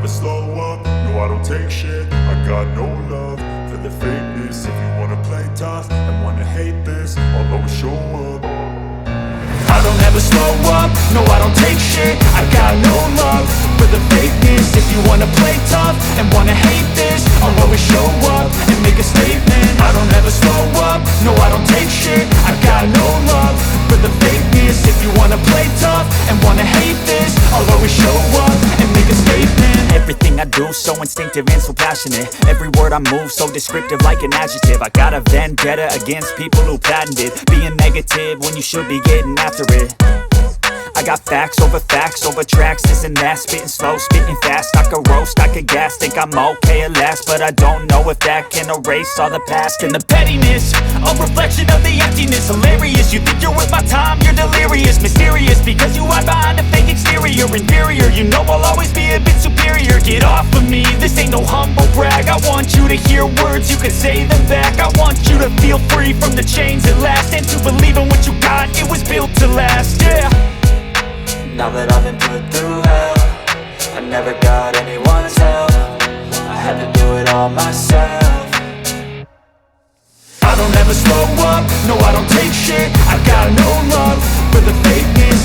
slow up, no I don't take shit. I got no love for the fakeness. If you wanna play tough and wanna hate this, I'll always show up. I don't ever slow up, no I don't take shit. I got no love for the fakeness. If you wanna play tough and wanna hate this, I'll always show up and make a statement. I don't ever slow up, no I don't take shit. I got no love for the fakeness. If you wanna play tough and wanna hate this, I'll always show up and make a statement. Everything I do so instinctive and so passionate. Every word I move so descriptive like an adjective. I got a vendetta against people who patented being negative when you should be getting after it. I got facts over tracks, this and that. Spitting slow, spitting fast, I could roast, I could gas. Think I'm okay at last, but I don't know if that can erase all the past. And the pettiness, a reflection of the emptiness. Hilarious, you think you're worth my time, you're delirious. Mysterious, because you hide behind a fake exterior. Inferior, you know I'll always be a bit superior. Get off of me, this ain't no humble brag. I want you to hear words, you can say them back. I want you to feel free from the chains at last, and to believe in what you got, it was built to last, yeah. Now that I've been put through hell, I never got anyone's help. I had to do it all myself. I don't ever slow up, no I don't take shit. I got no love for the fake